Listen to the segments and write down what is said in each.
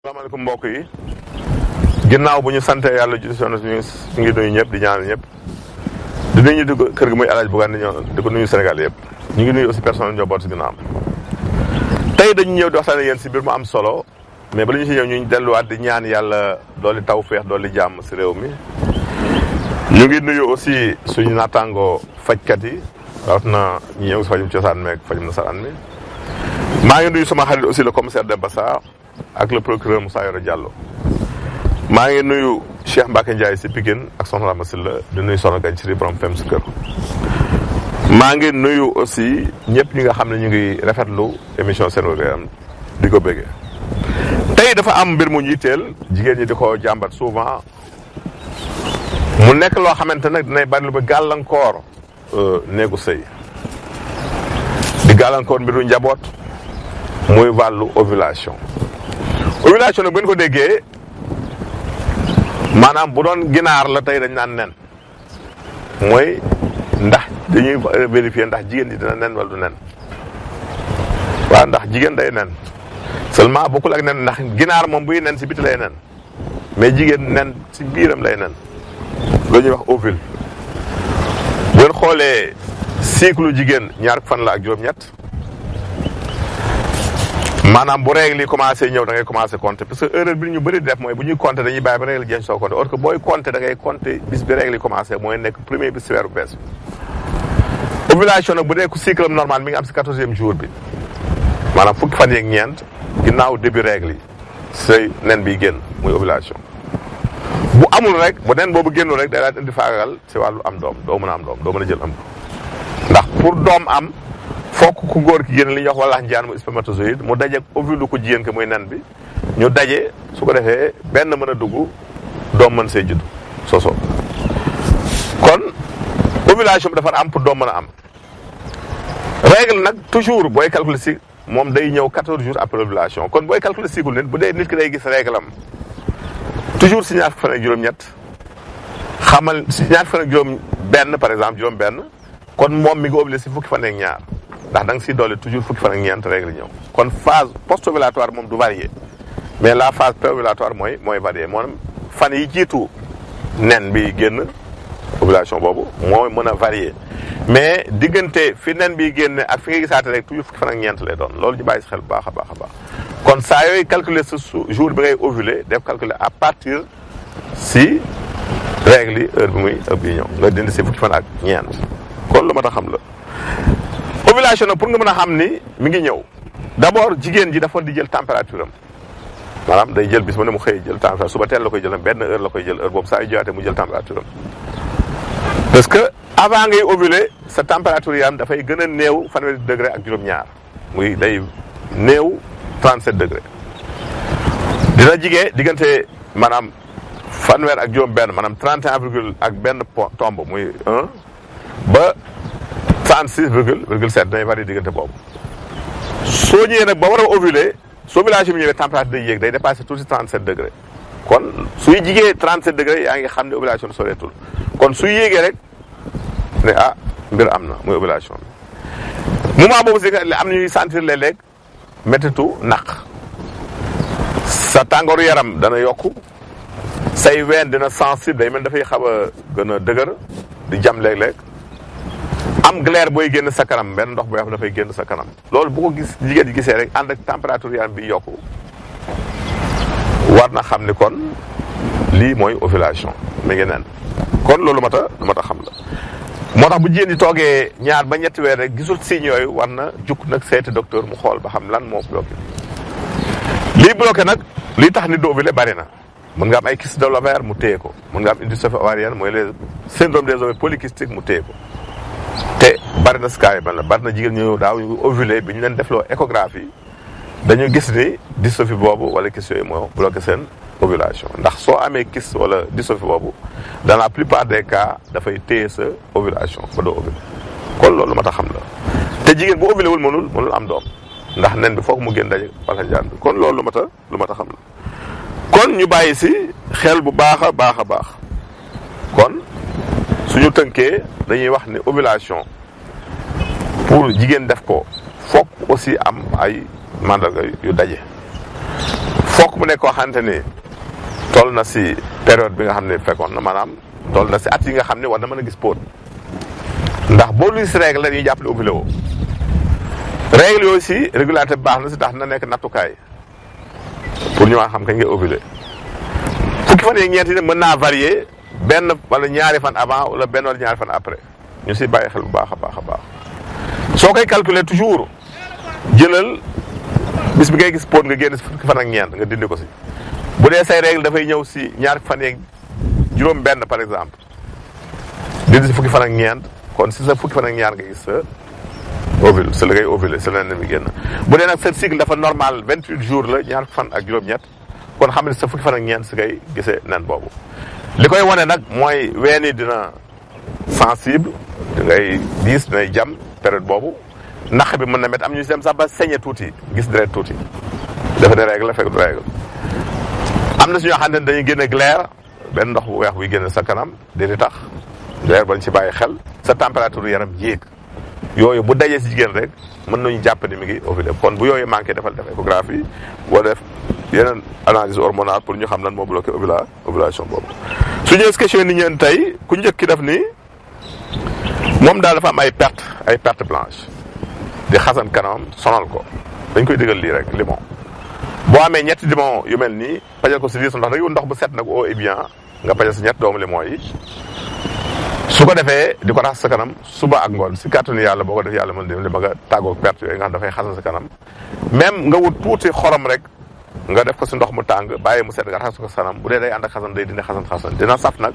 asalaamaaleykum mbokk yi ginnaaw bu ñu sante yàlla ju si ñu ngi nuyu ñëpp di ñaanal ñëpp di nuyu di kër gi muy El Hadj Bougane di ko nuyu Sénégal yëpp ñu ngi nuyu aussi personnel ñoo boot si ginnaaw tey dañu ñëw di waxtaane yéen si mbir mu am solo mais ba la ñu si ñëw ñu delluwaat di ñaan yàlla dooli tawfeex dooli jàmm si réew mi ñu ngi nuyu aussi suñu naataangoo fajkat yi rawatina ñi ñëw si fajum cosaan meeg fajum nasaraan mi maa ngi nuyu sama xarit aussi le commissaire Demba Sarr ak le procureur Moussa Yoro Diallo maa ngi nuyu Cheikh Mbacke Ndiaye si Pikine ak soxna Rama Sylla di nuyu Soxna Gagne Siri borom fem si kër maa ngi nuyu aussi ñëpp ñi nga xam ne ñu ngi rafetlu émission Sen Wér-gu-Yaram di ko béggee tey dafa am mbir mu yitteel jigéen ñi di ko jàmbat souvent mu nekk loo xamante nag dinay bari lu ba gàllankoor néegu sëy di gàllankoor mbiru njaboot muy wàllu ovulation ovulation nag bu ngeen ko déggee maanaam bu doon ginaar la tey dañ naan nen mooy ndax dañuy vérifier ndax jigéen ji dina nen wala du nen waaw ndax jigéen day nen seulement bokkul ak nen ndax ginaar moom buy nen si biti lay nen mais jigéen nen si biiram lay nen loolu ñuy wax ovule bu ngeen xoolee cycle jigéen ñaar fan la ak juróom-ñett maanaam bu règle yi commencé ñëw da ngay commencé compter parce que erreur bi ñu bëri def mooy bu ñuy compter dañuy bàyyi ba règle jeex soo compter or que booy compter da ngay compter bis bi règle yi commencé mooy nekk premier bis si weeru bees bi ovulation nag bu dee ku cycle am normal mi ngi am si 14e jour bi maanaam fukki fan yeeg ñeent ginnaaw début règle yi say nen bi génn muy ovulation bu amul rek bu nen boobu génnul rek day daan indi faagagal si wàllu am doom doo mën a am doom doo mën a jël am ndax pour doom am fokk ku góor ki génn li ñuy wax walax njaan mu spermatozoïde mu daje ovule ku jigéen ke muy nen bi ñu daje su ko defee benn mën a dugg doom mën see judd soso kon ovulation bi dafa am pour doom mën a am règle nag toujours booy calculer si moom day ñëw 14 jours après ovulation kon booy calculer cycle nit bu dee nit ki day gis règle am toujours si ñaar fan ak juróom-ñett xamal si ñaar fan ak juróom benn par exemple juróom benn kon moom mi ngi ovulé si fukki fan ak ñaar ndax da nga siy doole toujours fukki fan ak ñeent règle ñëw kon phase post ovulatoire moom du varié mais la phase pré ovulatoire mooy varié moom fan yi jiitu nen bi génn ovulation boobu mooy mën a varié mais diggante fi nen bi génn ak fi nga gisaate rek toujours fukki fan ak ñeent lay doon loolu ñu bàyyi si xel bu baax a baax a baax kon saa yooyu calculer sa jour bi ngay ovulé def calculer à partir si règle yi heure bi ñëw nga dindi si fukki fan ak ñeent kon lu ma ta xam la ovulation nag pour nga mën a xam ni mi ngi ñëw d'abord jigéen ji dafa di jël température am maanaam day jël bis mu ne mu xëy jël température suba teel la koy jël benn heure la koy jël heure boobu saa yu jotaatee mu jël température am parce que avant ngay ovuler sa température yaram dafay gën a néew fanweeri degré ak juróom-ñaar muy day néew 37 degré dina jigee diggante maanaam fanweer ak juróom benn maanaam 31 virgule ak benn tombe muy 1 ba 36 virgule 7 day vari diggante boobu soo ñëwee nag ba war a ovuler su ovulation bi ñëwee température day yéeg day dépassé tuuti 37 degré kon suy jigee 37 degré yaa ngi xam ne ovulation soreetul kon suy yéegee rek ne mbir am na muy ovulation bi moment boobu si am na ñuy sentir léeg-léeg méttitu naq sa tàngooru yaram dana yokku say ween dina sensible day mel dafay xaw a gën a dëgër di jam léeg-léeg am glaire booy génn sa kanam benn ndox booy xam dafay génn sa kanam loolu bu ko gis jigéen ji gisee rek ànd ak température yaram bi yokku war na xam ni kon lii mooy ovulation mi ngi nen kon loolu lu ma ta xam la moo tax bu jigéen ji toogee ñaar ba ñetti weer rek gisul signe yooyu war na jukk nag seeti docteur mu xool ba xam lan moo bloqué lii bloqué nag lii tax nit du ovulé bari na mën nga am ay kyste de l'ovaire mu téye ko mën nga am une dystrophie ovarienne mooy les syndrome des ovaires polykystiques mu téye ko te bari na si cas yi la bari na jigéen ñu daaw ñu ovulé bi ñu leen defloo échographie dañu gis ni dystrophie boobu wala kyste yooyu moo bloqué seen ovulation ndax soo amee kyste wala dystrophie boobu dans la plupart des cas dafay téye sa ovulation ba doo ovulé kon loolu ma tax xam la te jigéen bu ovulé wul mënul am doom ndax nen bi foog mu génn daje wala njaan bi kon loolu lu ma ta xam la kon ñu bàyyi si xel bu baax a baax a baax kon suñu tënkee dañuy wax ni ovulation pour jigéen def ko fokk aussi am ay mandarga yu daje fokk mu nekk koo xamante ni toll na si période bi nga xam ne fekkoon na maanaam toll na si at yi nga xam ne war na mën a gis póot ndax boo lu gis règle la ñuy jàpp ne ovulé woo règle yooyu si régularité bi baax na si tax na nekk nattukaay pour ñu xam kañ ngay ovulé fukki fan yeeg ñeent yi mën naa varier benn wala ñaari fan avant wala benn wala ñaari fan après ñu si bàyyi xel bu baax a baax a baax soo koy calculer toujours jëlal bis bi ngay gis póot nga génn si fukki fan ak ñeent nga dindi ko si bu dee say règle dafay ñëw si ñaari fan yeeg juróom benn par exemple dindi si fukki fan ak ñeent kon si sa fukki fan ak ñaar nga gis sa ovule sa la ngay ovulé sa nen mi génn bu dee nag sa cycle dafa normal 28 jours la ñaar fan ak juróom-ñett kon xam ne sa fukki fan ak ñeent si ngay gisee nen boobu li koy wane nag mooy ween yi dina sensible da ngay diis dinay jam période boobu naq bi mën na met am ñu si dem sax ba saigné tuuti gis deret tuuti dafa de règle la fekk du règle am na si ñoo xam ne dañuy génne glaire benn ndox bu weex buy génne sa kanam di tax glaire bañ ci bàyyi xel sa température yaram yéeg yooyu bu dajee si jigéen rek mën nañu jàpp ni mi ngi ovulé kon bu yooyu manqué def échographie wala def yeneen analyse hormonale pour ñu xam lan moo bloqué ovulation boobu. su ñëwee si question ni ñeen tey ku njëkk ki def ni moom daal dafa am ay perte blanche di xasan kanamam sonal ko dañ koy digal lii rek limon boo amee ñetti limon yu mel nii pajal ko si biir sa ndox rek ndox bu set nag eau et bien nga pajal si ñetti doomu limon yi su ko defee di ko raxas sa kanam suba ak ngoon si kàttanu yàlla boo ko def yàlla mën dem ba nga tàggoog perte yooyu nga xam dafay xasan sa kanam même nga wut tuuti xorom rek nga def ko si ndox mu tàng bàyyi mu set nga raxas ko sa kanam bu dee day ànd ak xasan day dindi xasan dina saf nag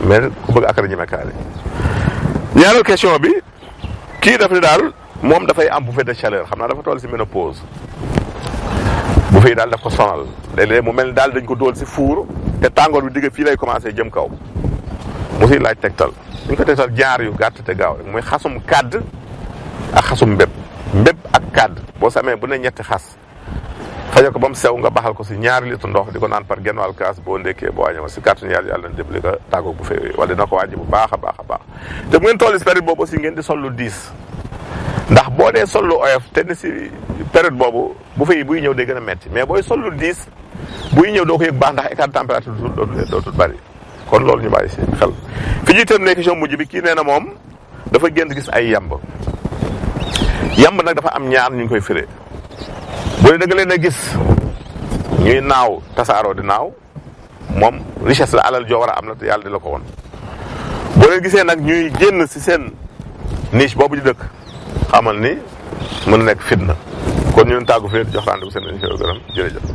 mais ku bëgg akara ñi mekaani ñaareel question bi kii daf ni daal moom dafay am bouffée de chaleur xam naa dafa toll si ménopause bouffée yi daal daf ko sonal léeg-léeg mu mel ni daal dañ ko dóol si four te tàngoor bi digg fii lay commencé jëm kaw mu siy laaj tegtal dañ ko tegtal jaar yu gàtt te gaaw rek muy xasum kàdd ak xasum mbéb ak kàdd boo samee bu ne ñetti xas xëy ko ba mu sew nga baxal ko si ñaari litre ndox di ko naan par genn wàll kaas boo ndekkee boo wàññee si kàttanu yàlla na jëbli ko tàggoog bu fee wala dina ko wàññi bu baax a baax a baax te bu ngeen toll si période boobu aussi ngeen di sol lu diis ndax boo dee sol lu oyof te ni si période boobu bu fay buy ñëw day gën a metti mais booy sol lu diis buy ñëw doo ko yëg baax ndax écart de température dootul bari kon loolu ñu bàyyi si xel fi ñuy terminé question mujj bi kii nee na moom dafa génn gis ay yamb nag dafa am ñaar ñu ngi koy firee bu dee da nga leen a gis ñuy naaw tasaaroo di naaw moom richesse la alal joo war a am la te yàlla di la ko woon boo leen gisee nag ñuy génn si seen niche boobu di dëkk xamal ni mën na nekk fitna kon ñu leen tàggu fii di jox rendez-vous seen émission gërëm jërëjëf